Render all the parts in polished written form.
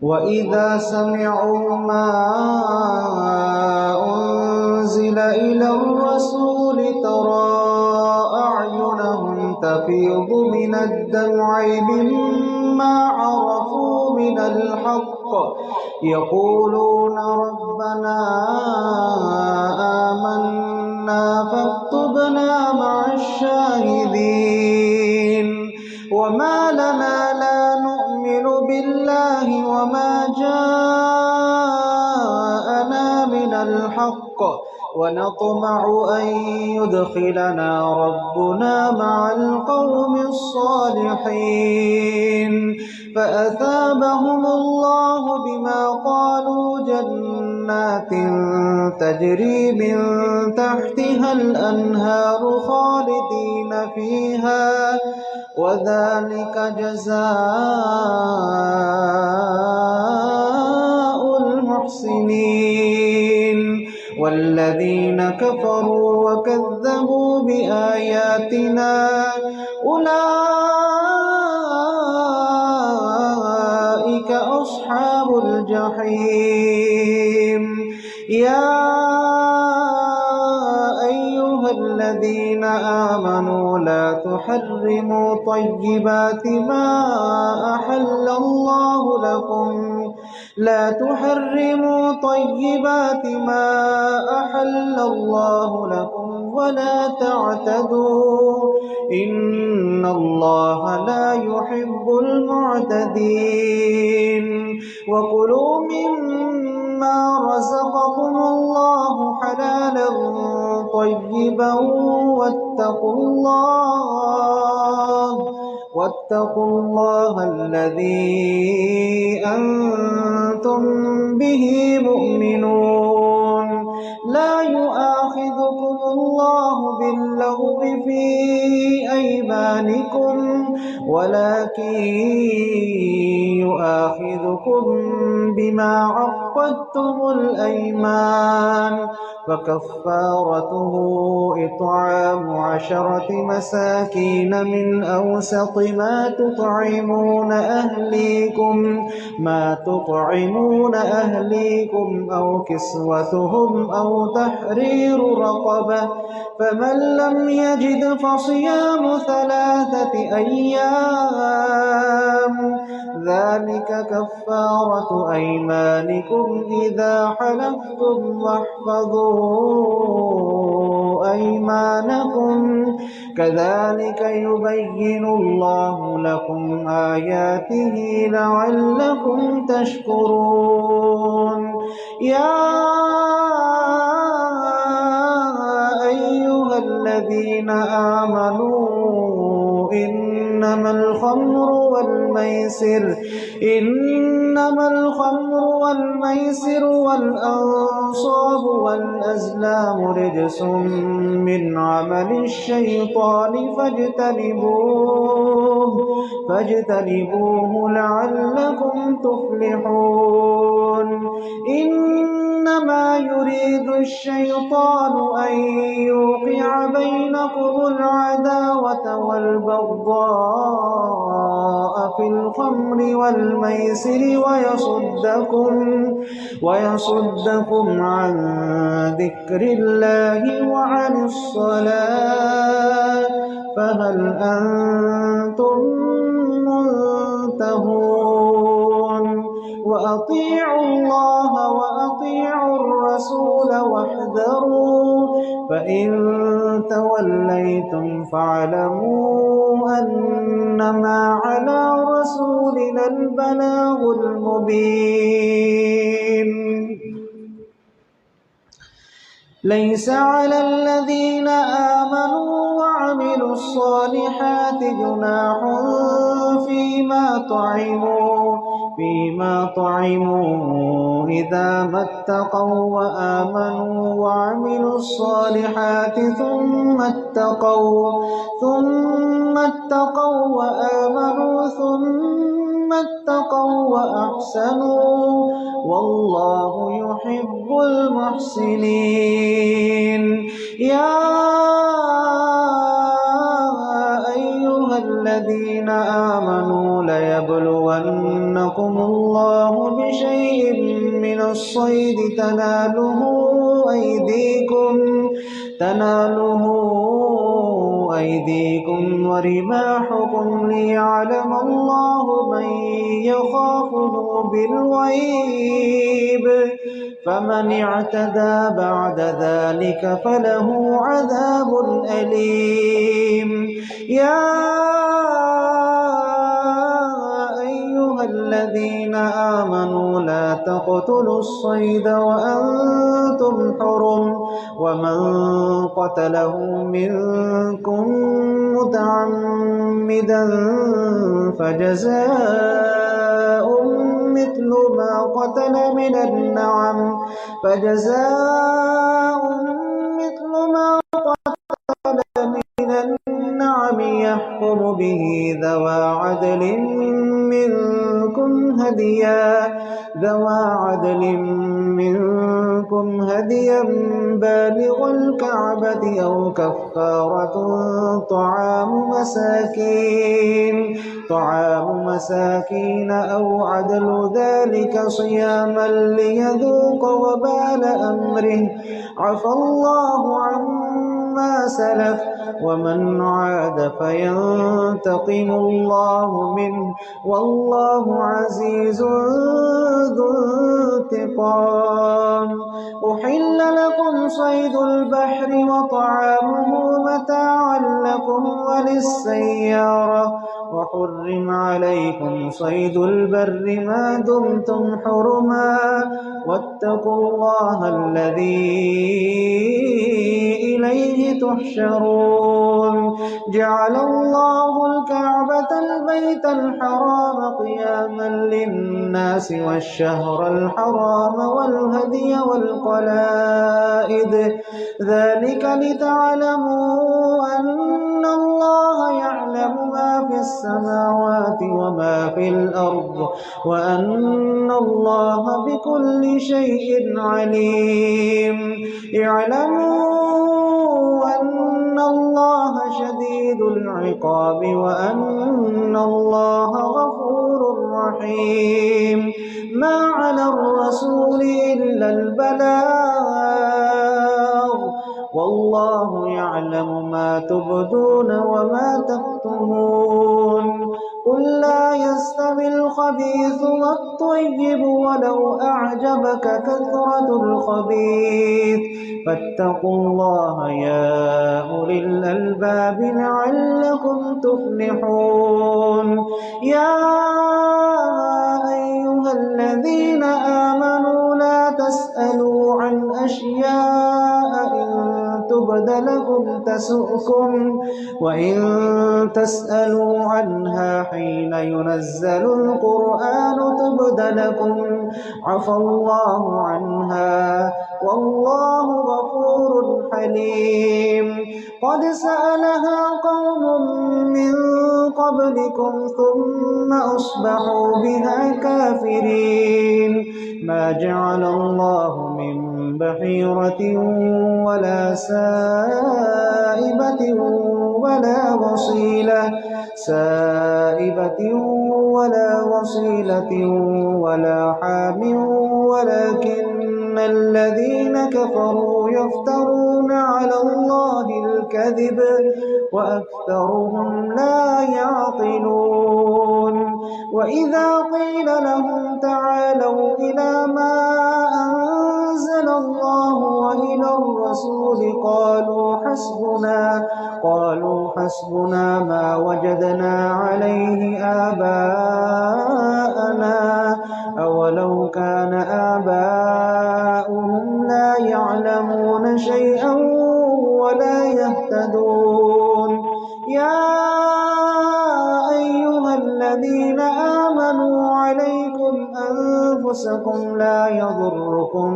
وإذا سمعوا ما أنزل إلى الرسول ترى أعينهم تفيض من الدمع مما عرفوا من الحق يقولون ربنا آمنا فاكتبنا مع الشاهدين وما لنا لا نؤمن بالله وما جاءنا من الحق ونطمع أن يدخلنا ربنا مع القوم الصالحين فأثابهم الله بما قالوا جنات تجري من تحتها الأنهار خالدين فيها وذلك جزاء المحسنين والذين كفروا وكذبوا بآياتنا أولئك أصحاب الجحيم يا أيها الذين آمنوا لا تحرموا طيبات ما أحل الله لكم ولا تعتدوا إن الله لا يحب المعتدين وكلوا مما رزقكم الله حلالا طيبا واتقوا الله الذي أنتم به مؤمنون لا يؤاخذكم الله باللغو في أيمانكم ولكن يؤاخذكم بما عقدتم الأيمان فكفارته إطعام 10 مساكين من أوسط ما تطعمون أهليكم أو كسوتهم أو تحرير رقبة فمن لم يجد فصيام 3 أيام ذلك كفارة أيمانكم إذا حلفتم واحفظوا أيمانكم كذلك يبين الله لكم آياته لعلكم تشكرون يا أيها الذين آمنوا إنما الخمر والميسر والأنصاب والأزلام رجس من عمل الشيطان فاجتنبوه لعلكم تفلحون إنما يريد الشيطان أن يوقع بينكم العداوة والبغضاء في الخمر والميسر ويصدكم عن ذكر الله وعن الصلاة فهل أنتم منتهون وأطيعوا الله وأطيعوا الرسول واحذروا فإن توليتم فاعلموا أنما على رسولنا البلاغ المبين ليس على الذين آمنوا وعملوا الصالحات جناح فيما طعموا إذا ما اتقوا وآمنوا وعملوا الصالحات ثم اتقوا وآمنوا ثم اتقوا وأحسنوا والله يحب المحسنين يا أيها أيها الذين آمنوا ليبلونكم الله بشيء من الصيد تناله أيديكم ورماحكم ليعلم الله من يخافه بالغيب فمن اعتدى بعد ذلك فله عذاب أليم يا أيها الذين آمنوا لا تقتلوا الصيد وأنتم حرم ومن قتله منكم متعمدا فجزاء مثل ما قتل من النعم يحكم به ذوى عدل منكم هديا بالغ الكعبة أو كفارة طعام مساكين أو عدل ذلك صياما ليذوق وبال أمره عفى الله عما سلف ومن عاد فينتقم الله منه والله عزيز ذو انتقام أحل لكم صيد البحر وطعامه متاعا لكم وللسيارة وحرم عليكم صيد البر ما دمتم حرما واتقوا الله الذي إليه تحشرون جعل الله الكعبة البيت الحرام قياما للناس والشهر الحرام والهدي والقلائد ذلك لتعلموا أن الله يعلم ما في السماوات وما في الأرض وأن الله بكل شيء عليم اعلموا أن الله شديد العقاب وأن الله غفور رحيم ما على الرسول إلا البلاغ والله يعلم ما تبدون وما تكتمون قل لا يستوي الخبيث والطيب ولو أعجبك كثرة الخبيث فاتقوا الله يا أولي الألباب لعلكم تفلحون يا أيها الذين آمنوا لا تسألوا عن أشياء إن تبد لكم تسؤكم وإن تسألوا عنها حين ينزل القرآن تبد لكم عفى الله عنها والله غفور حليم قد سألها قوم من قبلكم ثم أصبحوا بها كافرين ما جعل الله من بحيرة ولا سائبة ولا وصيلة ولا حام ولكن الذين كفروا يفترون على الله الكذب وأكثرهم لا يعقلون وإذا قيل لهم تعالوا إلى ما أنزل الله وإلى الرسول قالوا حسبنا ما وجدنا عليه آباءنا أولو كان آباؤهم لا يعلمون شيئا ولا يهتدون يا أيها الذين آمنوا عليكم أنفسكم لا يضركم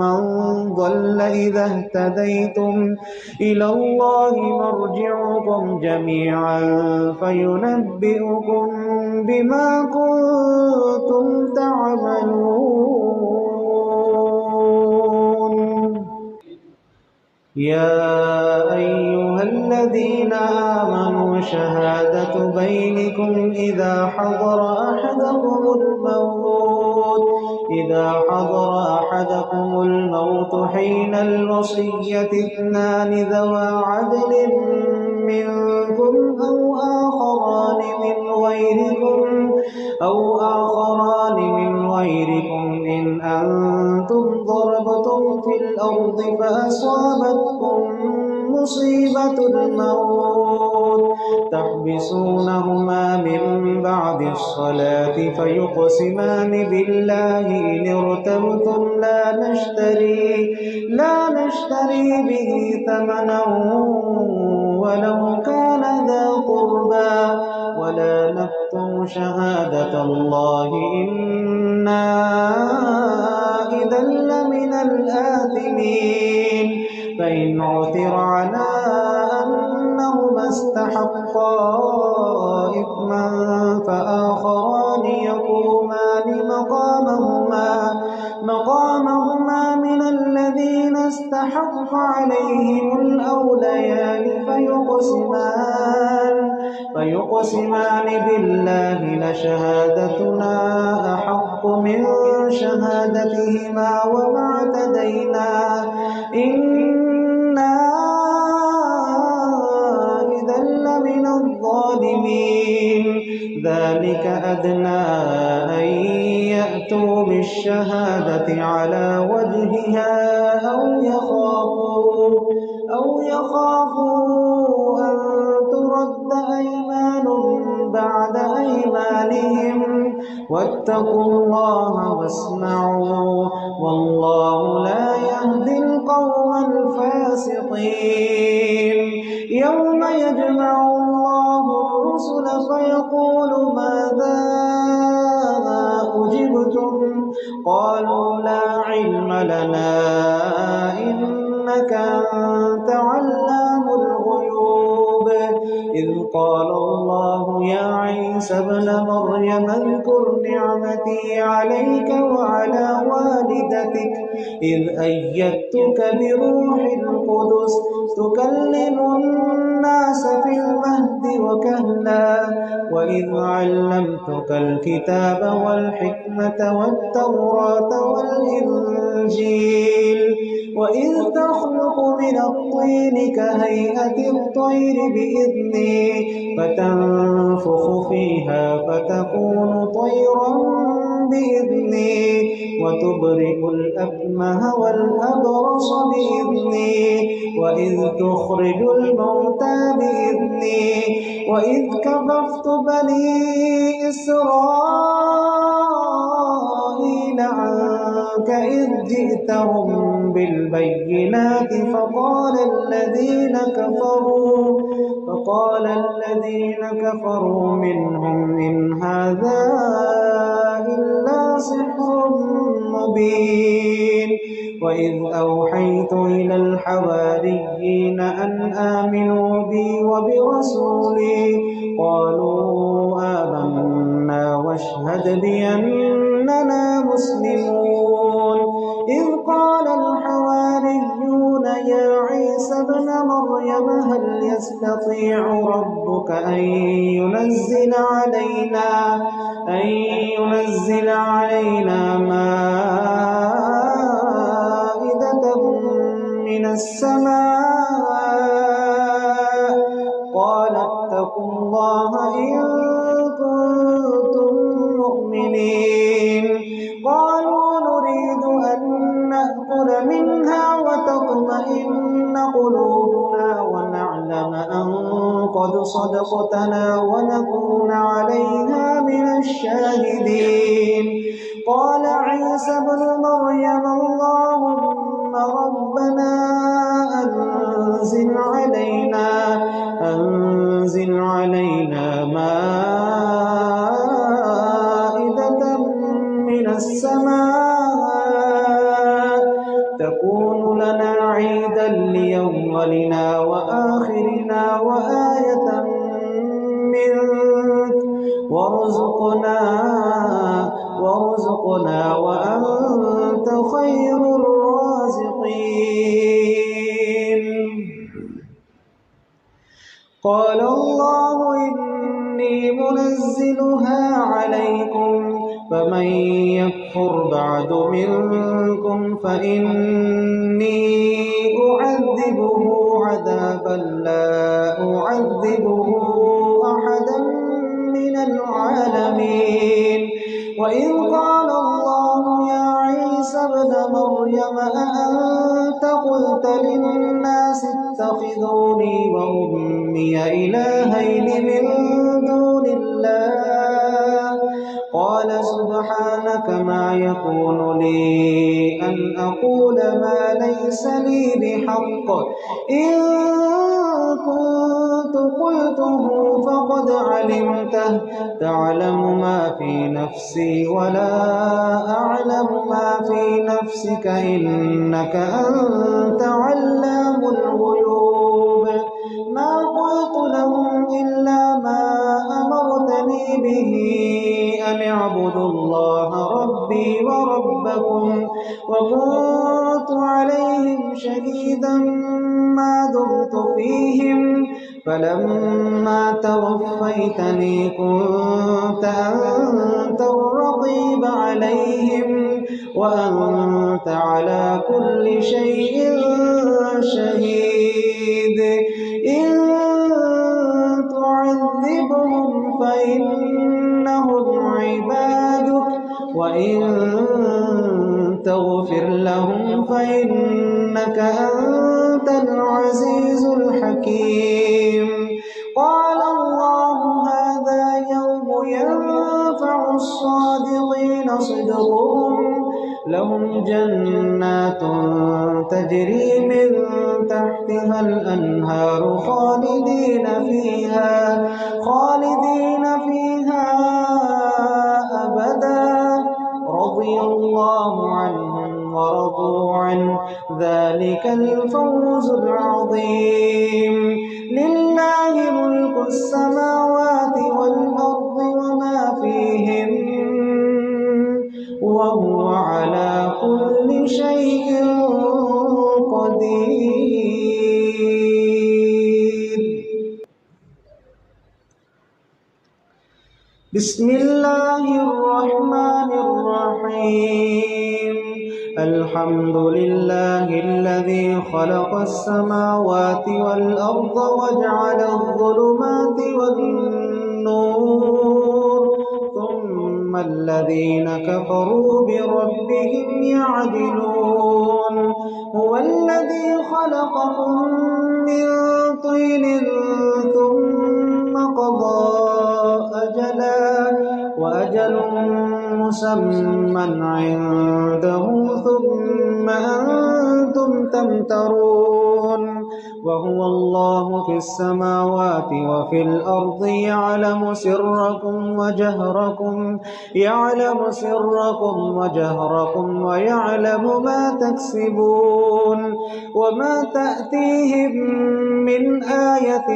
من ضل إذا اهتديتم إلى الله مرجعكم جميعا فينبئكم بما كنتم تعملون يا أيها الذين آمنوا شهادة بينكم إذا حضر أحدكم الموت حين الوصية اثنان ذوى عدل منكم أو آخران من غيركم إن أنتم ضربتم في الأرض فأصابتكم مصيبة الموت تحبسونهما من بعد الصلاة فيقسمان بالله إن ارتبتم لا نشتري به ثمنا ولو كان ذا قربى ولا نكتم شهادة الله إنا إذا لمن الآثمين فإن عثر على أنهما استحقا إثما فآخران يقومان مقامهما من الذين استحق عليهم الأوليان فيقسمان بالله لشهادتنا أحق من شهادتهما وما اعتدينا إنا إذا لمن الظالمين ذلك أدنى أن يأتوا بالشهادة على وجهها أو يخافوا أن ترد أيمان بعد أيمانهم واتقوا الله واسمعوا والله لا يهدي القوم الفاسقين يوم يجمع الله الرسل فيقول ماذا أجبتم قالوا لا علم لنا إنك أنت علام الغيوب إذ قال الله يا عيسى ابن مريم اذكر نعمتي عليك وعلى والدتك إذ أيدتك بروح القدس تكلم الناس في المهد وكهلا وإذ علمتك الكتاب والحكمة والتوراة والإنجيل وإذ تخلق من الطين كهيئة الطير بإذني فتنفخ فيها فتكون طيرا بإذني وتبرئ الأكمه والأبرص بإذني وإذ تخرج الموتى بإذني وإذ كففت بني إسرائيل عنك إذ جئتهم بالبينات فقال الذين كفروا منهم إن هذا إلا سحر مبين وإذ أوحيت إلى الحواريين أن آمنوا بي وبرسولي قالوا آمنا واشهد بأننا مسلمون إذ قال الحواريون يا عيسى ابن مريم هل يستطيع ربك أن ينزل علينا مائدة من السماء قال اتقوا الله إن كنتم مؤمنين قالوا نريد أن نأكل منها وتطمئن قلوبنا ونعلم أن قد صدقتنا ونكون عليها من الشاهدين قال عيسى ابن مريم اللهم ربنا أنزل علينا مائدة من السماء تكون لنا عيدا ليولنا وآخرنا وآية منك وارزقنا وأنت خير الرازقين قال الله إني منزلها عليكم فمن يكفر بعد منكم فإني أعذبه عذابا لا أعذبه أحدا من العالمين. وإذ قال الله يا عيسى ابن مريم أأنت قلت للناس اتخذوني وأمي إلهين من دون الله قال سبحانك ما يكون لي أن أقول ما ليس لي بحق إن كنت قلته فقد علمته تعلم ما في نفسي ولا أعلم ما في نفسك إنك أنت علام الغيوب. ما قلت لهم إلا ما أمرتني به أن اعبدوا الله ربي وربكم وكنت عليهم شهيدا ما دمت فيهم فلما توفيتني كنت أنت الرقيب عليهم وأنت على كل شيء شهيد. إن تعذبهم فإنهم عبادك وإن تغفر لهم فإنك أنت العزيز الحكيم. قال الله هذا يوم ينفع الصادقين صدقهم لهم جنات تجري من تحتها الأنهار خالدين فيها أبدا رضي الله عنهم ورضوا عنه ذلك الفوز العظيم. لله ملك السماوات والأرض وما فيهن وهو على كل شيء قدير. بسم الله الرحمن الرحيم. الحمد لله الذي خلق السماوات والأرض وجعل الظلمات والنور ثم الذين كفروا بربهم يعدلون. هو الذي خلقكم من طين ثم قضى أجلا وأجل مسمى عنده ثم أنتم تمترون. وهو الله في السماوات وفي الأرض يعلم سركم وجهركم ويعلم ما تكسبون. وما تأتيهم من آية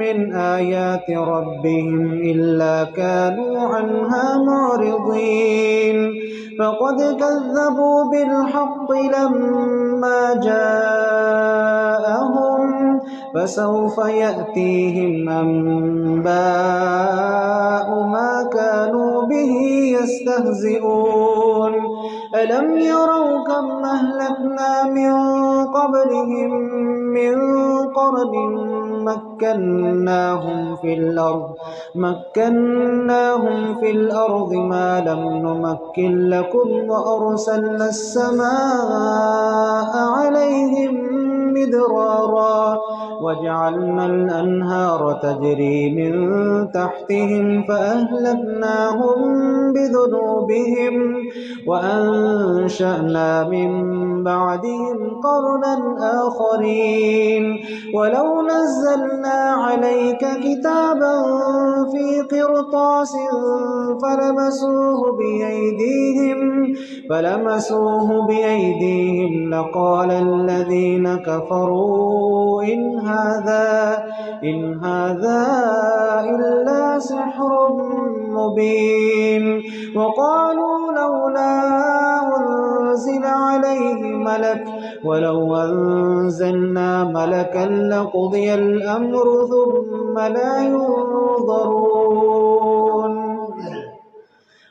من آيات ربهم إلا كانوا عنها معرضين. فقد كذبوا بالحق لما جاءهم فسوف يأتيهم أنباء ما كانوا به يستهزئون. ألم يروا كم أهلكنا من قبلهم من قرن مكناهم في الأرض ما لم نمكن لكم وأرسلنا السماء عليهم مدرارا وجعلنا الأنهار تجري من تحتهم فأهلكناهم بذنوبهم وأنشأنا من بعدهم قرنا آخرين. ولو نزلنا عليك كتابا في قرطاس فلمسوه بأيديهم لقال الذين كفروا إن هذا إلا سحر مبين. وقالوا لولا أنزل عليه ملك ولو أنزلنا ملكا لقضي الأمر ثم لا ينظرون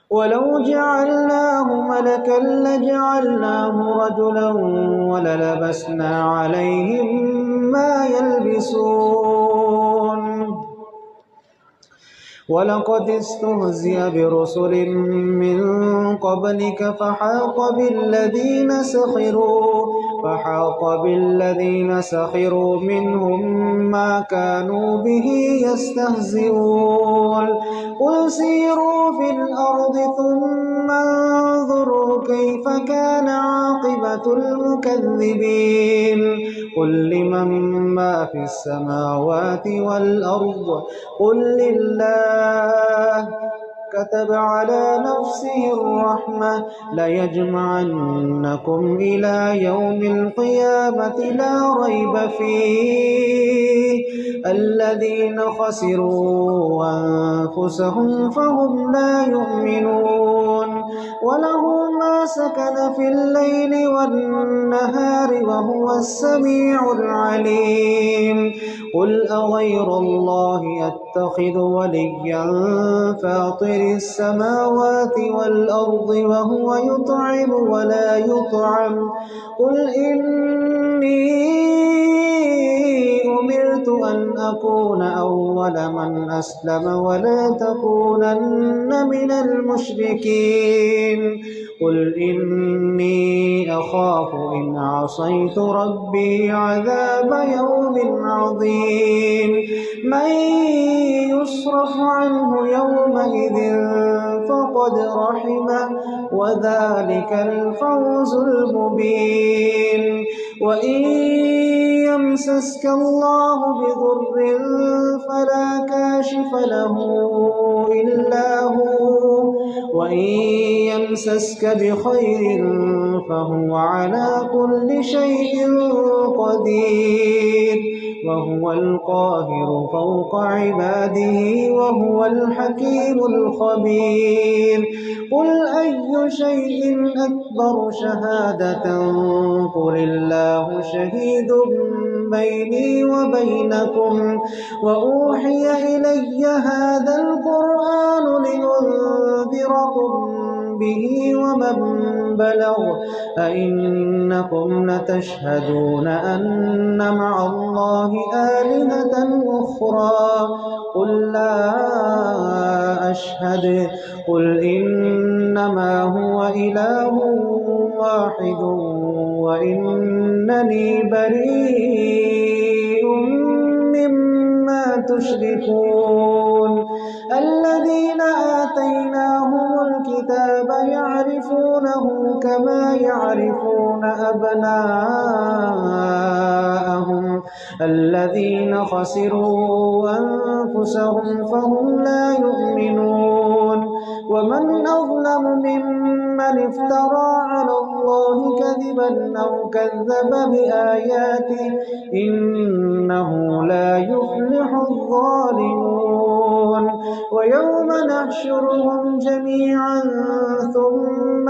ولو جعلناه ملكا لجعلناه رجلا وللبسنا عليهم ما يلبسون ولقد استهزئ برسل من قبلك فحاق بالذين سخروا منهم ما كانوا به يستهزئون قل سيروا في الأرض ثم انظروا كيف كان عاقبة المكذبين قل لمن ما في السماوات والأرض قل لله كتب على نفسه الرحمة ليجمعنكم إلى يوم القيامة لا ريب فيه الذين خسروا أنفسهم فهم لا يؤمنون وله ما سكن في الليل والنهار وهو السميع العليم قل أغير الله أتخذ وليا فاطر السماوات والأرض وهو يطعم ولا يطعم قل إني أمرت أن أكون أول من أسلم ولا تكونن من المشركين قل إني أخاف إن عصيت ربي عذاب يوم عظيم من يصرف عنه يومئذ فقد رحمه وذلك الفوز المبين وإن يمسسك الله بضر فلا كاشف له إلا هو وإن يمسسك بخير فهو على كل شيء قدير وهو القاهر فوق عباده وهو الحكيم الخبير قل أي شيء أكبر شهادة قل الله شهيد بيني وبينكم وأوحي إلي هذا القرآن لأنذركم به ومن بلغ أئنكم لتشهدون أن مع الله آلهة أخرى قل لا أشهد قل إنما هو إله واحد وإنني بريء مما تشركون الذين آتيناهم الكتاب يعرفونه كما يعرفون أبناءهم الذين خسروا أنفسهم فهم لا يؤمنون ومن أظلم ممن افترى على الله كذبا أو كذب بآياته إنه لا يفلح الظالمون ويوم نحشرهم جميعا ثم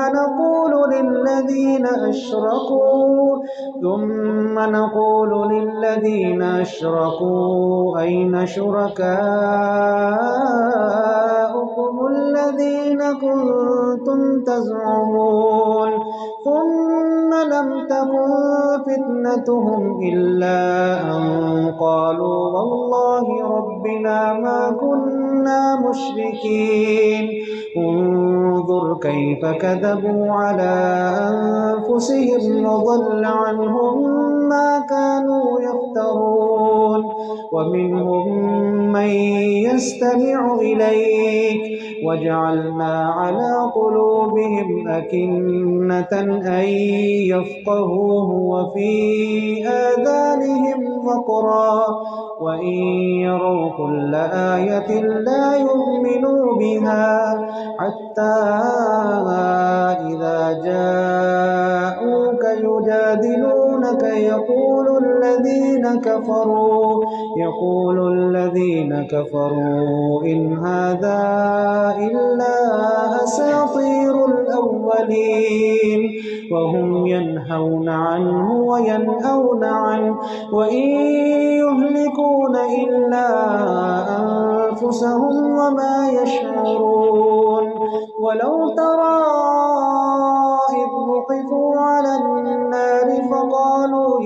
نقول للذين أشركوا أين شركاؤكم الذين كنتم تزعمون ثم لم تكن فتنتهم إلا أن قالوا والله ربنا ما كنا مشركين انظر كيف كذبوا على أنفسهم وضل عنهم ما كانوا يفترون ومنهم من يستمع إليك وجعلنا على قلوبهم أكنة أن يفقهوه وفي آذانهم وقرا وإن يروا كل آية لا يؤمنوا بها حتى إذا جاءوك يجادلونك يقول الذين كفروا إن هذا إلا أساطير الأولين الأولين وهم ينهون عنه وينأون عنه وإن يهلكون إلا أنفسهم وما يشعرون ولو ترى إذ وقفوا على النار فقالوا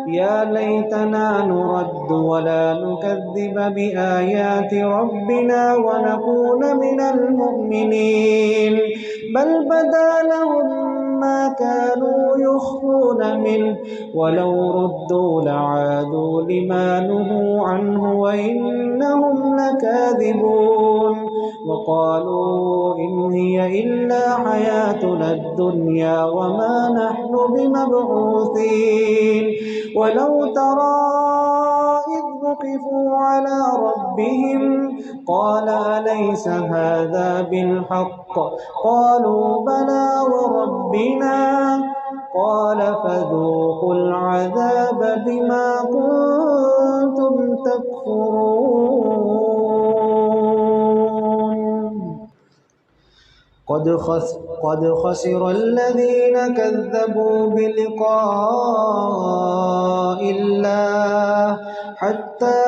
يا ليتنا نرد ولا نكذب بآيات ربنا ونكون من المؤمنين بل بدا لهم ما كانوا يخفون منه ولو ردوا لعادوا لما نهوا عنه وإنهم لكاذبون وقالوا إن هي إلا حياتنا الدنيا وما نحن بمبعوثين ولو ترى إذ وقفوا على ربهم قال أليس هذا بالحق قالوا بلى وربنا قال فذوقوا العذاب بما كنتم تكفرون قد خسر الذين كذبوا بلقاء الله حتى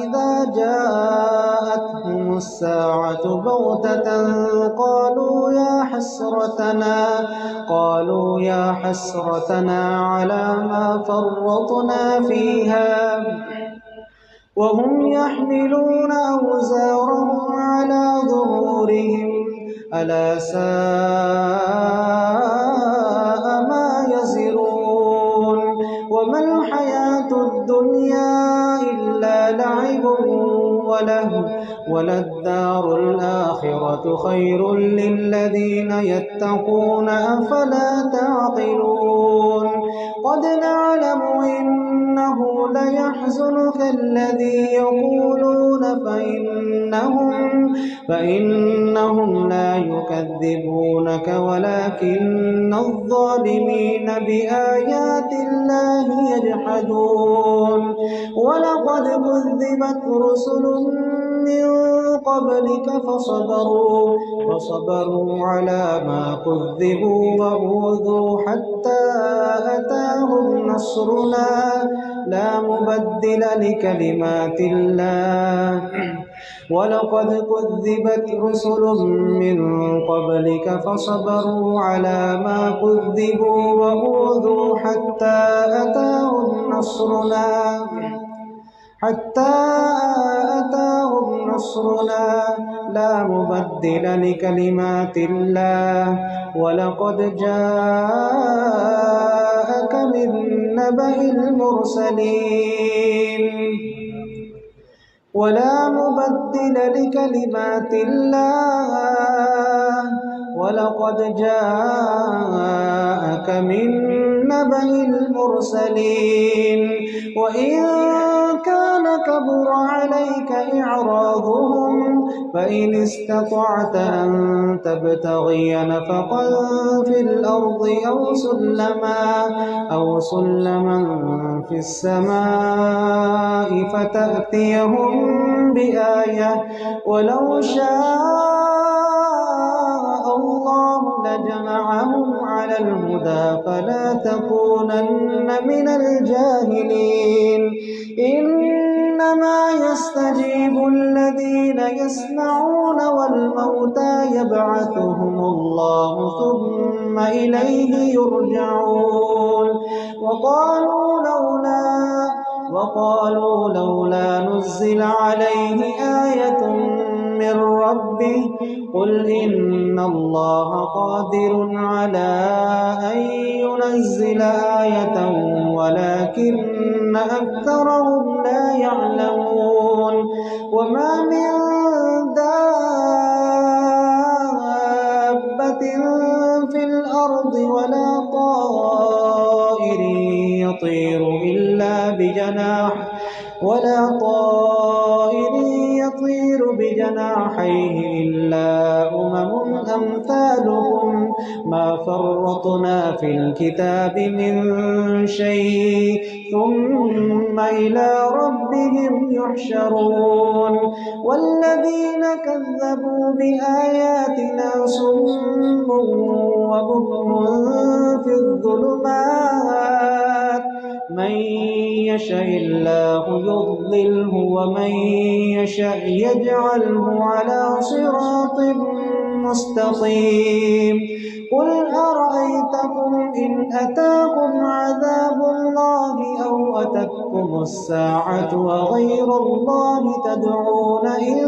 إذا جاءتهم الساعة بغتة قالوا يا حسرتنا على ما فرطنا فيها وهم يحملون أوزارهم على ظهورهم ألا ساء ما يزرون وما الحياة الدنيا إلا لعب ولهو وللدار الآخرة خير للذين يتقون أفلا تعقلون قد نعلم إنه ليحزنك الذي يقولون فإنهم لا يكذبونك ولكن الظالمين بآيات الله يجحدون ولقد كذبت رسل من قبلك فصبروا على ما كذبوا وأوذوا حتى أتاهم نصرنا لا مبدل لكلمات الله ولقد كذبت رسل من قبلك فصبروا على ما كذبوا وأوذوا حتى أتاهم نصرنا لا مبدل لكلمات الله ولقد جاءك من نبأ المرسلين ولا مبدل لكلمات الله ولقد جاءك من نبأ المرسلين وإن كان كبر عليك إعراضهم فإن استطعت أن تبتغي نفقا في الأرض أو سلما في السماء فتأتيهم بآية ولو شاء الله لجمعهم على الهدى فلا تكونن من الجاهلين إنما يستجيب الذين يسمعون والموتى يبعثهم الله ثم إليه يرجعون وقالوا لولا نزل عليه آية من ربه قل إن الله قادر على أن ينزل آية ولكن أكثرهم لا يعلمون وما من دابة في الأرض ولا طائر يطير بجناحيه إلا أمم أمثالكم ما فرطنا في الكتاب من شيء ثم إلى ربهم يحشرون والذين كذبوا بآياتنا صم وبكم في الظلمات من يشاء الله يضلله ومن يشاء يجعله على صراط مستقيم قل أرأيتكم إن أتاكم عذاب الله أو أتتكم الساعة وغير الله تدعون إن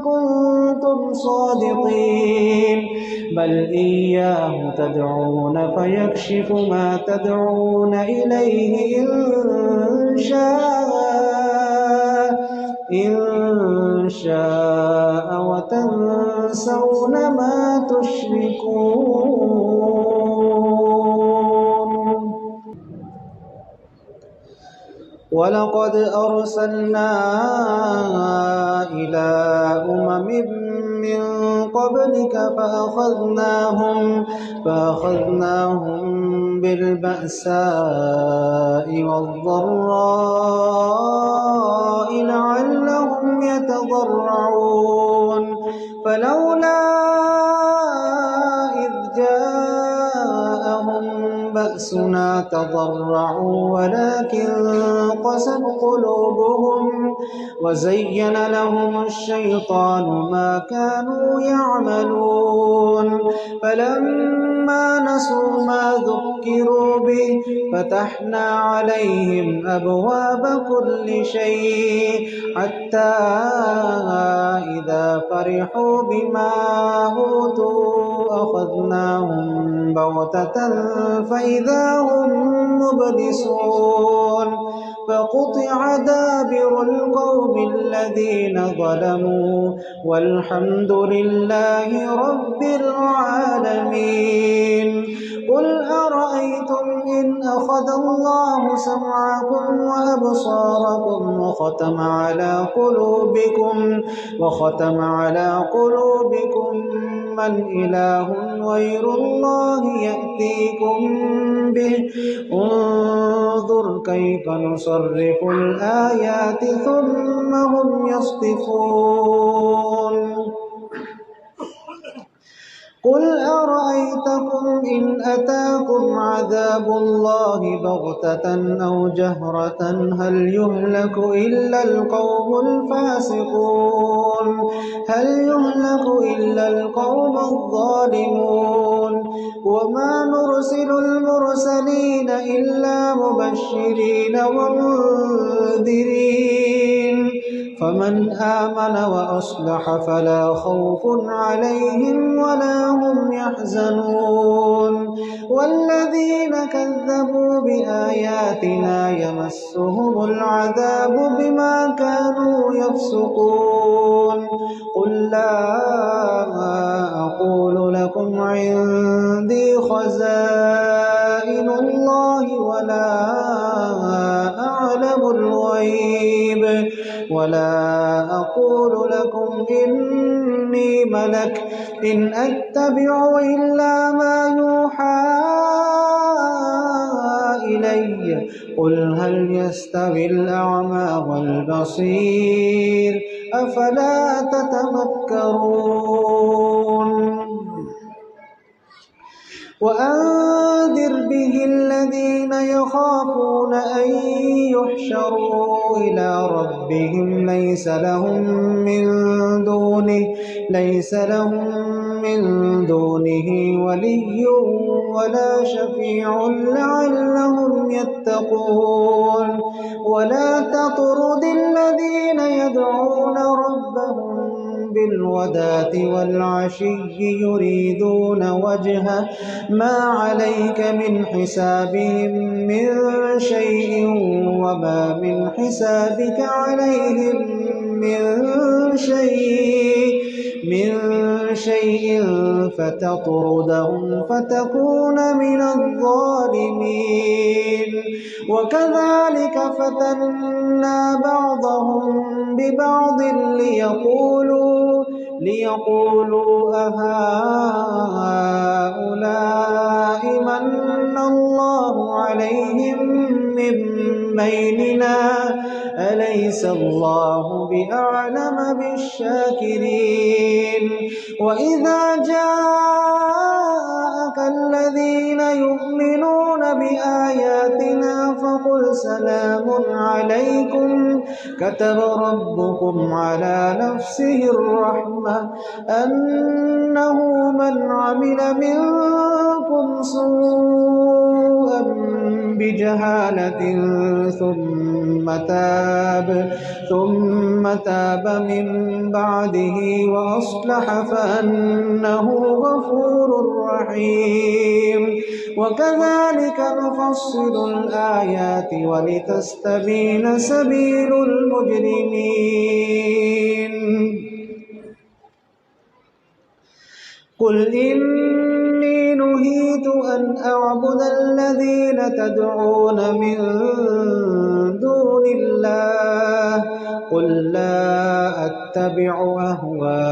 كنتم صادقين بل إياه تدعون فيكشف ما تدعون إليه إن شاء وتنسون ما تشركون ولقد أرسلنا إلى أمم من قبلك فأخذناهم بالبأساء والضراء لعلهم يتضرعون فلولا إذ جاءهم بأسنا تضرعوا ولكن قست قلوبهم وزين لهم الشيطان ما كانوا يعملون فلما نسوا ما ذكروا به فتحنا عليهم أبواب كل شيء حتى إذا فرحوا بما أوتوا أخذناهم بغتة فإذا هم مبلسون فقطع دابر القوم الذين ظلموا والحمد لله رب العالمين قل أرأيتم إن أخذ الله سمعكم وأبصاركم وختم على قلوبكم من إله غير الله يأتيكم به انظر كيف نصرف الآيات ثم هم يصدفون قل أرأيتكم إن أتاكم عذاب الله بغتة أو جهرة هل يهلك إلا القوم الظالمون وما نرسل المرسلين إلا مبشرين ومنذرين فمن آمن وأصلح فلا خوف عليهم ولا هم يحزنون والذين كذبوا بآياتنا يمسهم العذاب بما كانوا يفسقون قل لا أقول لكم عندي خزائن الله ولا أعلم الغيب ولا أقول لكم إني ملك إن أتبع إلا ما يوحى إلي قل هل يستوي الأعمى والبصير أفلا تتفكرون وأنذر به الذين يخافون أن يحشروا إلى ربهم ليس لهم من دونه ولي ولا شفيع لعلهم يتقون ولا تطرد الذين يدعون ربهم بالغداة والعشي يريدون وجهه ما عليك من حسابهم من شيء وما من حسابك عليهم من شيء فتطردهم فتكون من الظالمين وكذلك فتنا بعضهم ببعض ليقولوا أهؤلاء عيننا أليس الله بأعلم بالشاكرين وإذا جاءك الذين يؤمنون بآياتنا فقل سلام عليكم كتب ربكم على نفسه الرحمة أنه من عمل منكم سوءا بجهالة ثم تاب من بعده وأصلح فأنه غفور رحيم وكذلك نفصل الآيات ولتستبين سبيل المجرمين قل إني نهيت أن أعبد الذين تدعون من دون الله قل لا أتبع أهواءكم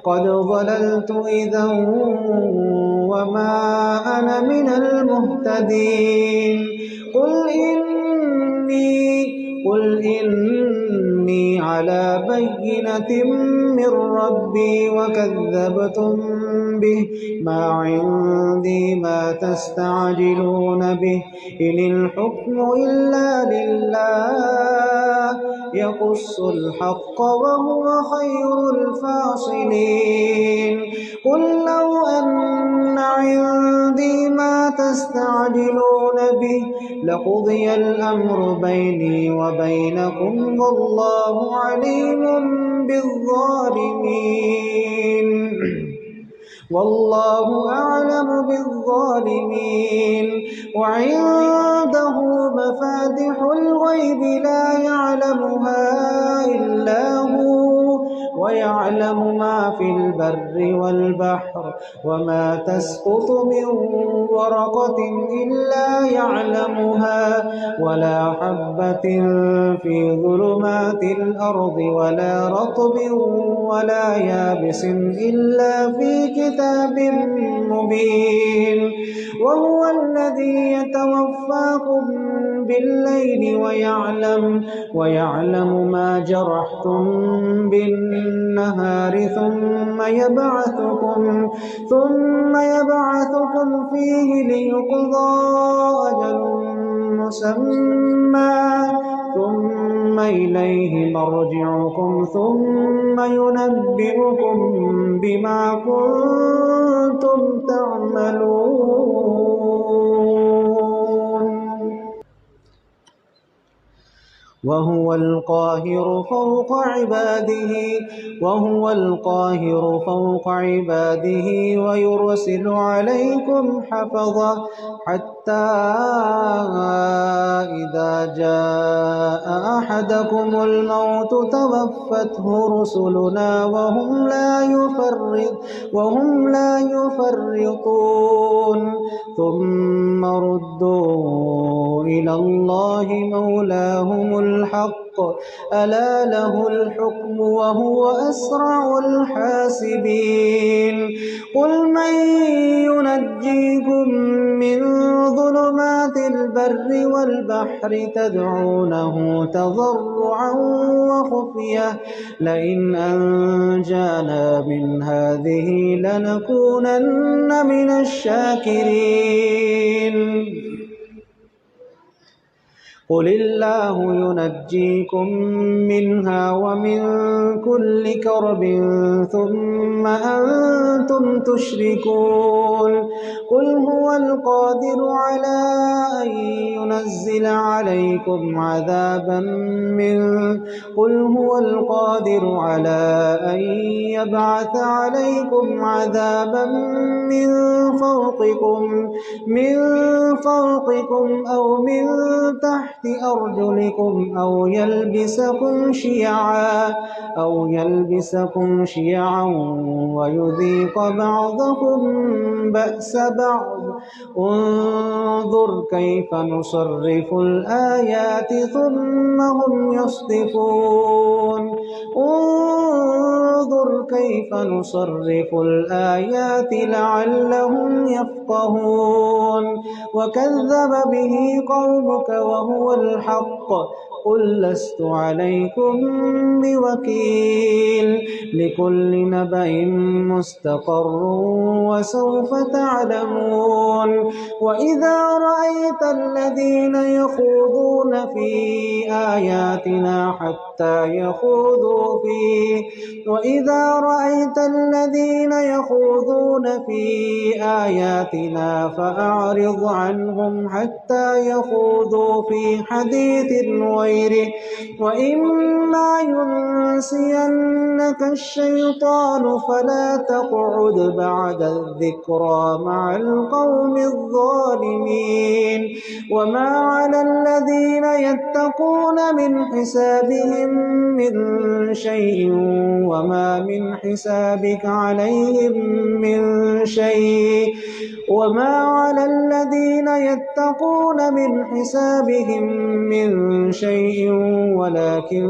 قد ضللت إذا وما أنا من المهتدين قل إني على بينة من ربي وكذبتم به ما عندي ما تستعجلون به إن الحكم إلا لله يقص الحق وهو خير الفاصلين قل لو أن عندي ما تستعجلون به لقضي الأمر بيني وبينكم والله عليم بالظالمين والله أعلم بالظالمين وعنده مفاتح الغيب لا يعلمها إلا هو ويعلم ما في البر والبحر وما تسقط من ورقة إلا يعلمها ولا حبة في ظلمات الأرض ولا رطب ولا يابس إلا في كتاب مبين وهو الذي يتوفاكم بالليل ويعلم ما جرحتم بالنهار ثم يبعثكم فيه ليقضى أجل مسمى ثم إليه مرجعكم ثم ينبئكم بما كنتم تعملون وهو القاهر فوق عباده ويرسل عليكم حفظة حتى إذا جاء أحدكم الموت توفته رسلنا وهم لا يفرطون ثم ردوا إلى الله مولاهم الحق ألا له الحكم وهو أسرع الحاسبين قل من ينجيكم من ظلمات البر والبحر تدعونه تضرعا وخفية لئن أنجانا من هذه لنكونن من الشاكرين قل الله ينجيكم منها ومن كل كرب ثم أنتم تشركون قل هو القادر على أن ينزل عليكم يبعث عليكم عذابا من فوقكم أو من تحت أرجلكم أو يلبسكم شيعا ويذيق بعضكم بأس بعض انظر كيف نصرف الآيات ثم هم يصدفون انظر كيف نصرف الآيات لعلهم يفقهون وكذب به قومك وهو الحق قل لست عليكم بوكيل لكل نبأ مستقر وسوف تعلمون وإذا رأيت الذين يخوضون في آياتنا حتى يخوضوا وإذا رأيت الذين يخوضون في آياتنا فأعرض عنهم حتى يخوضوا في حديث غيره وإما ينسينك الشيطان فلا تقعد بعد الذكرى مع القوم الظالمين وما على الذين يتقون من حسابهم من شيء وما من حسابك عليهم من شيء وما على الذين يتقون من حسابهم من شيء ولكن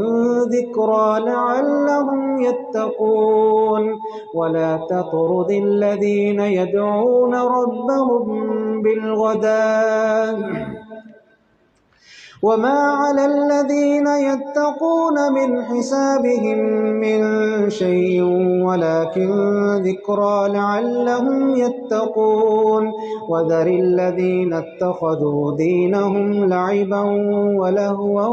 ذكرى لعلهم يتقون ولا تطرد الذين يدعون ربهم بالغداة وما على الذين يتقون من حسابهم من شيء ولكن ذكرى لعلهم يتقون وذر الذين اتخذوا دينهم لعبا ولهوا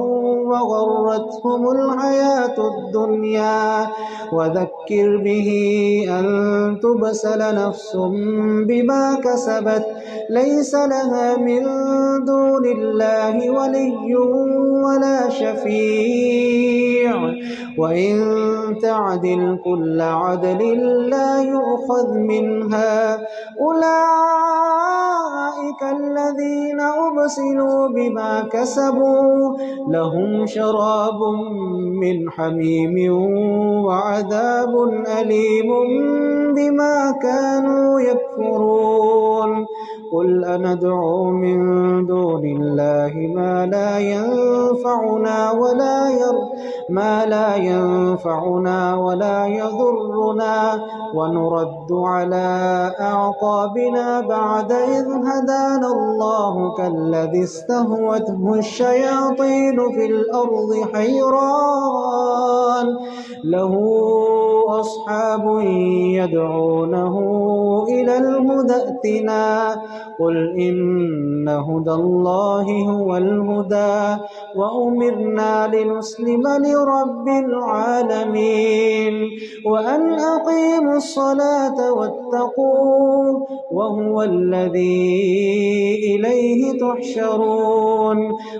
وغرتهم الحياة الدنيا وذكر به أن تبسل نفس بما كسبت ليس لها من دون الله ولي ولا شفيع وإن تعدل كل عدل لا يؤخذ منها أولئك الذين أبسلوا بما كسبوا لهم شراب من حميم وعذاب أليم بما كانوا يكفرون قل أندعو من دون الله ما لا ينفعنا ولا يضرنا ونرد على أعقابنا بعد إذ هدانا الله كالذي استهوته الشياطين في الأرض حيران له أصحاب يدعونه إلى الهدى ائتنا قل إن هدى الله هو الهدى وأمرنا لنسلم لرب العالمين وأن أقيموا الصلاة واتقوه وهو الذي إليه تحشرون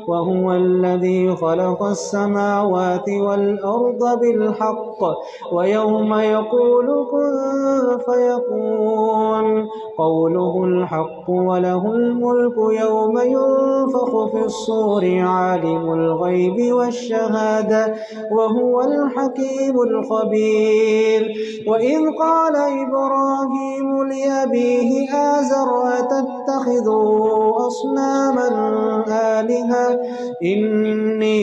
وهو الذي خلق السماوات والأرض بالحق ويوم يقول كن فيكون قوله الحق وله الملك يوم ينفخ في الصور عالم الغيب والشهادة وهو الحكيم الخبير وإذ قال إبراهيم لأبيه آزر أتتخذ أصناما آلهة إني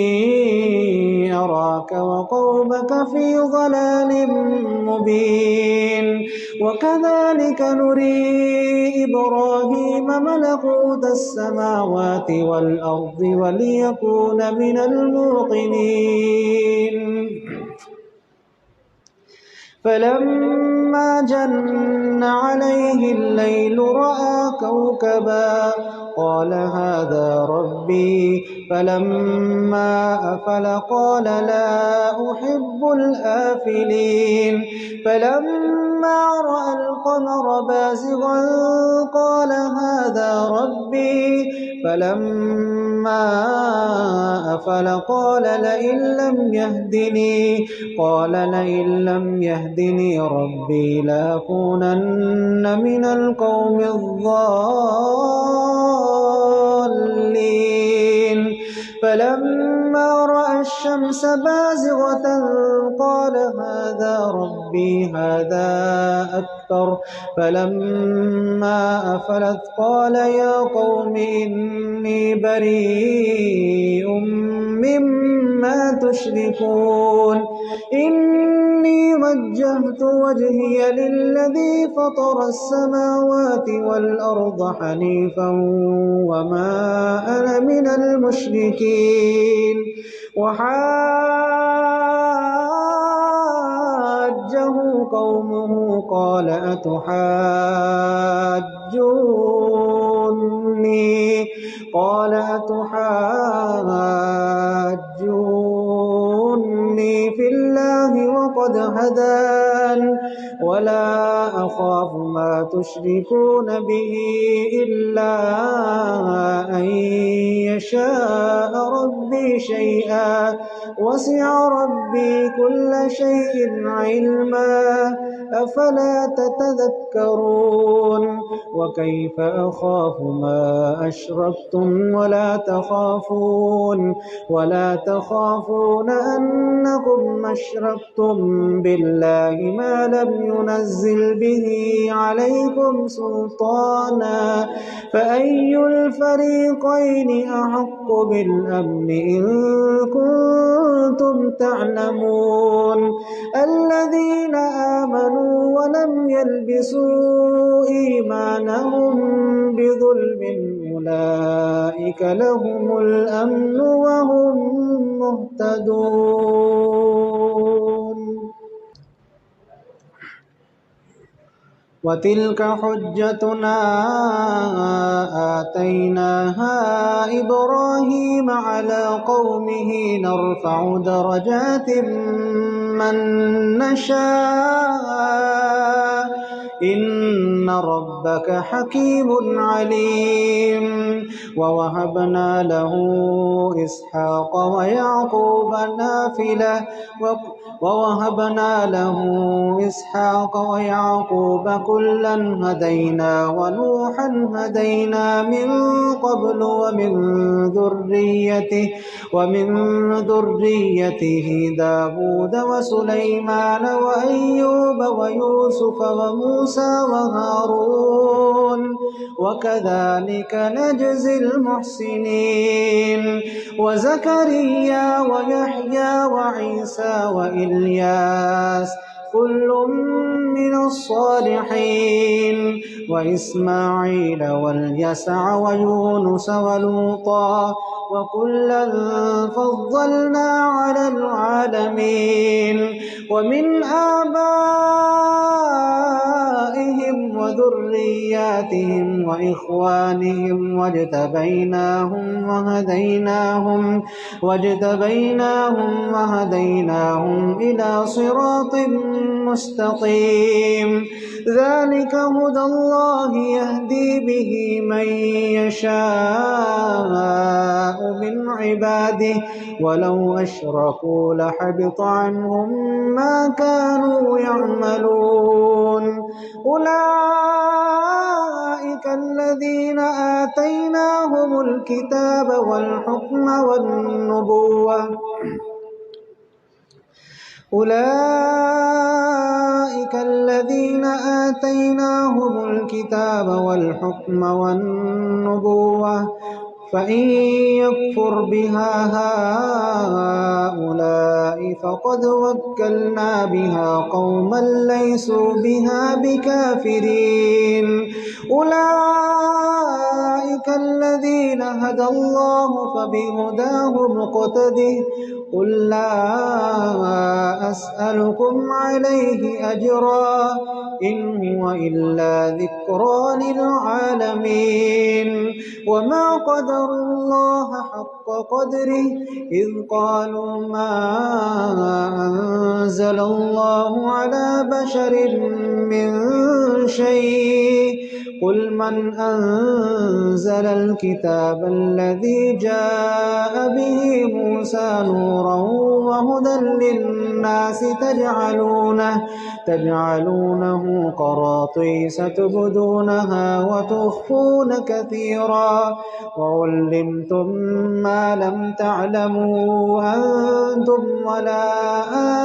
أراك وقومك في ضلال مبين وكذلك نري إبراهيم ملكوت السماوات والأرض وليكون من الموقنين فلما جن عليه الليل رأى كوكبا قال هذا ربي فلما أفل قال لا أحب الآفلين فلما رأى القمر بازغا قال هذا ربي فلما أفل قال لئن لم يهدني ربي لأكونن من القوم الضالين فلما رأى الشمس بازغة قال هذا ربي هذا أكبر فلما أفلت قال يا قوم إني بريء مما تشركون إني وجهت وجهي للذي فطر السماوات والأرض حنيفا وما أنا من المشركين وحاجه قومه قال أتحاجوني في الله وقد هدان ولا أخاف ما تشركون به إلا أن يشاء ربي شيئا وسع ربي كل شيء علما أفلا تتذكرون وكيف أخاف ما أشركتم ولا تخافون أنكم أشركتم بالله ما لم ينزل به عليكم سلطانا فأي الفريقين أحق بالأمن إن كنتم تعلمون الذين آمنوا ولم يلبسوا إيمانهم بظلم أولئك لهم الأمن وهم مهتدون وتلك حجتنا آتيناها إبراهيم على قومه نرفع درجات من نشاء إن ربك حكيم عليم ووهبنا له إسحاق ويعقوب كلا هدينا ونوحا هدينا من قبل ومن ذريته داود وسليمان وأيوب ويوسف وموسى وهارون وكذلك نجزي المحسنين وزكريا ويحيى وعيسى وإلياس كل من الصالحين وإسماعيل واليسع ويونس ولوطا وكلا فضلنا على العالمين ومن آبائهم وذرياتهم وإخوانهم واجتبيناهم وهديناهم إلى صراط مستقيم ذلك هدى الله يهدي به من يشاء من عباده ولو أشركوا لحبط عنهم ما كانوا يعملون أولئك الذين آتيناهم الكتاب والحكم والنبوة فإن يكفر بها هؤلاء فقد وكلنا بها قوما ليسوا بها بكافرين أولئك الذين هدى الله فبهداه مقتده قل لا أسألكم عليه أجرا إن هو إلا ذكرى للعالمين وما قدروا الله حق قدره إذ قالوا ما أنزل الله على بشر من شيء قل من أنزل الكتاب الذي جاء به موسى نورا وهدى للناس تجعلونه قراطيس تبدونها وتخفون كثيرا وعلمتم ما لم تعلموا أنتم ولا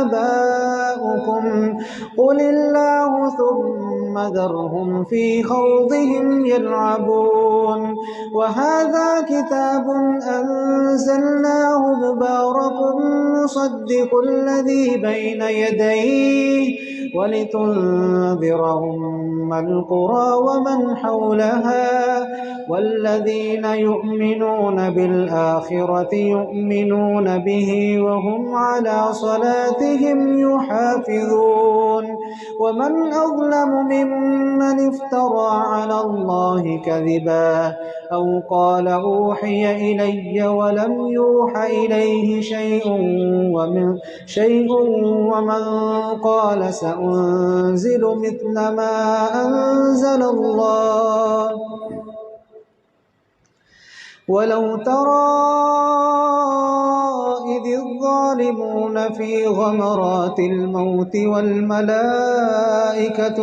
آباؤكم قل الله ثم ذرهم في خوضهم يلعبون وهذا كتاب أنزلناه مبارك مصدق الذي بين يديه ولتنذر أم القرى ومن حولها والذين يؤمنون بالآخرة يؤمنون به وهم على صلاتهم يحافظون ومن أظلم ممن افترى على الله كذبا أو قال أوحي إلي ولم يوح إليه شيء ومن قال سأنزل مثل ما أنزل الله ولو ترى إذ الظالمون في غمرات الموت والملائكة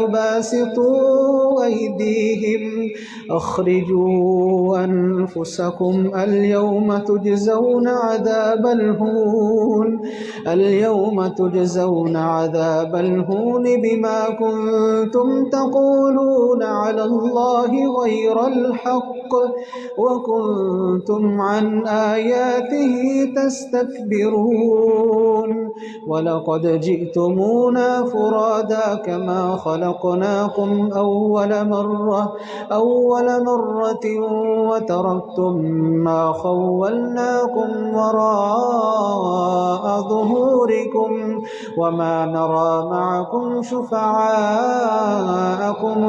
باسطوا أيديهم أخرجوا أنفسكم اليوم تجزون عذاب الهون بما كنتم تقولون على الله غير الحق وكنتم عن آياته تستكبرون ولقد جئتمونا فرادا كما خلقناكم أول مرة وتركتم ما خولناكم وراء ظهوركم وما نرى معكم شفعاءكم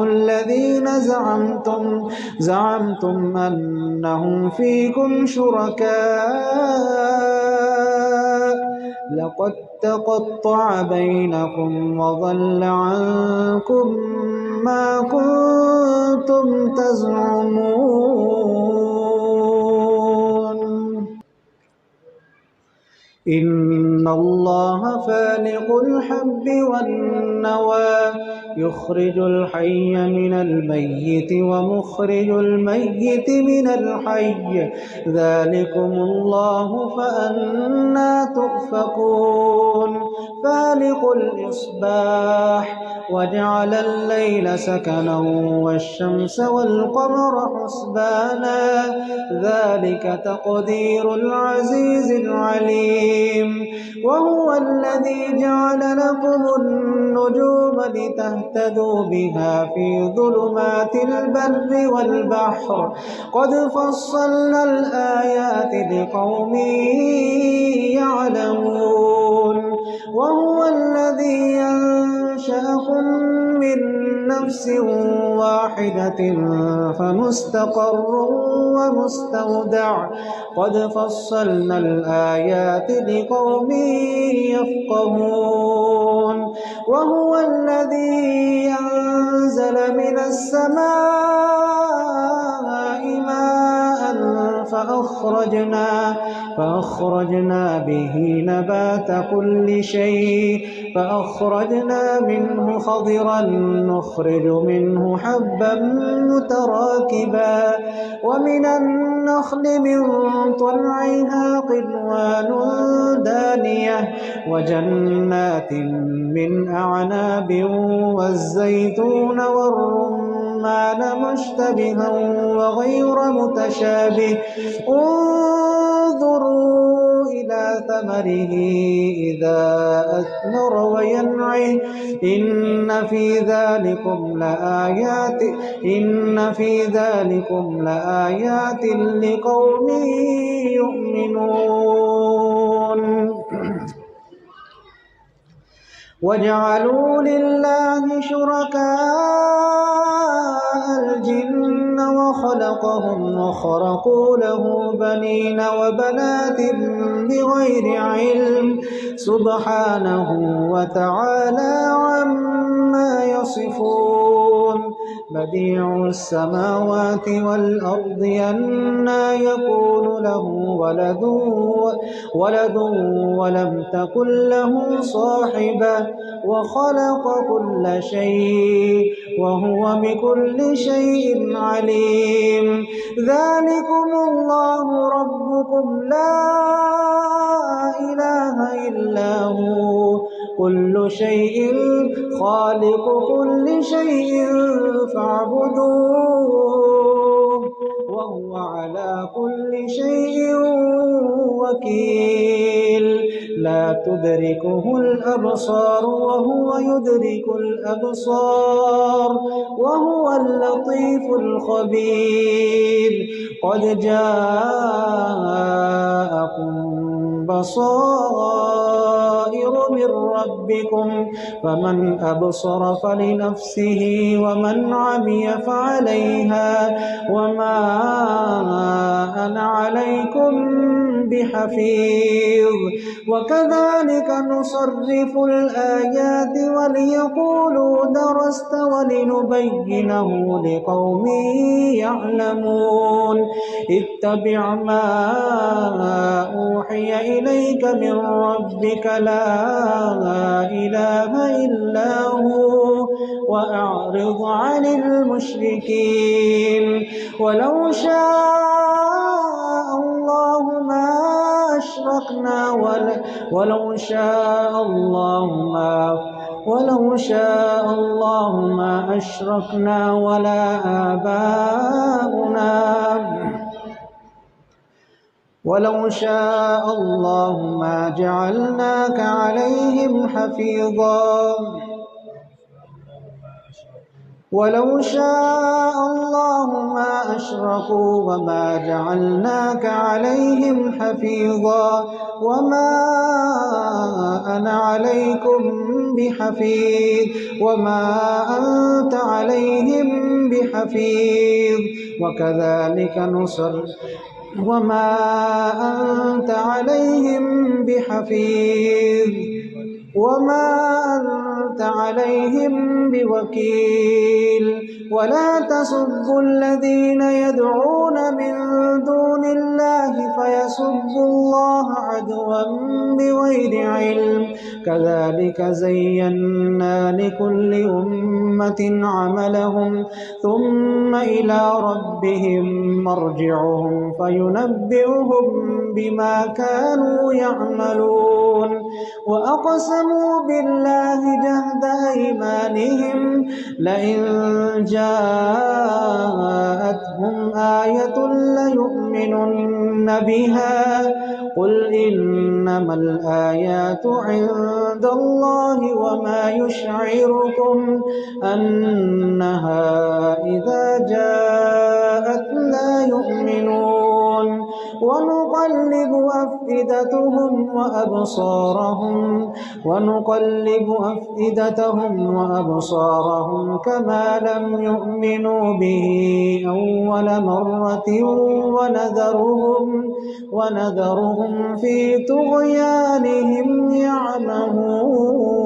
الذين زعمتم أنهم فيكم شركاء لقد تقطع بينكم وضل عنكم ما كنتم تزعمون إن الله فالق الحب والنوى يخرج الحي من الميت ومخرج الميت من الحي ذلكم الله فأنى تؤفكون فالق الإصباح وجعل الليل سكنا والشمس والقمر حسبانا ذلك تقدير العزيز العليم وهو الذي جعل لكم النجوم لتهتدوا بها في ظلمات البر والبحر قد فصلنا الآيات لقوم يعلمون وهو الذي أنشأكم من نفس واحدة فمستقر ومستودع قد فصلنا الآيات لقوم يفقهون وهو الذي أنزل من السماء ماء فأخرجنا به نبات كل شيء فأخرجنا منه خضرا نخرج منه حبا متراكبا ومن النخل من طلعها قنوان دانية وجنات من أعناب والزيتون والرمان مشتبها وغير متشابه انظروا إلى ثمره إذا أثمر وينعه إن في ذلكم لآيات لقوم يؤمنون وجعلوا لله شركاء الجن وخلقهم وخرقوا له بنين وبنات بغير علم سبحانه وتعالى عما يصفون بديع السماوات والأرض أنى يكون له ولد ولم تكن له صاحبة وخلق كل شيء وهو بكل شيء عليم ذلكم الله ربكم لا إله إلا هو كل شيء خالق كل شيء فاعبدوه وهو على كل شيء وكيل لا تدركه الأبصار وهو يدرك الأبصار وهو اللطيف الخبير قد جاءكم بصائر من ربكم فمن أبصر فلنفسه ومن عمي فعليها وما أنا عليكم بحفيظ وكذلك نصرف الآيات وليقولوا درست ولنبينه لقوم يعلمون اتبع ما أوحي إليك من ربك لا إله إلا هو وأعرض عن المشركين ولو شاء الله ما أشركنا ولو شاء الله ما أشركنا ولا آباؤنا ولو شاء الله ما جعلناك عليهم حفيظا ولو شاء الله ما أشركوا وما جعلناك عليهم حفيظا وما أنا عليكم بحفيظ وما أنت عليهم بحفيظ وكذلك وما أنت عليهم بحفيظ وما أنت عليهم بوكيل ولا تسبوا الذين يدعون من دون الله فيسبوا الله عدوا بغير علم كذلك زينا لكل أمة عملهم ثم إلى ربهم مرجعهم فينبئهم بما كانوا يعملون وأقسموا بالله جهد أيمانهم لئن جاءتهم آية ليؤمنن بها قل إنما الآيات عند الله وما يشعركم أنها إذا جاءت لا يؤمنون ونقلب أفئدتهم وأبصارهم كما لم يؤمنوا به أول مرة ونذرهم في طغيانهم يعمهون.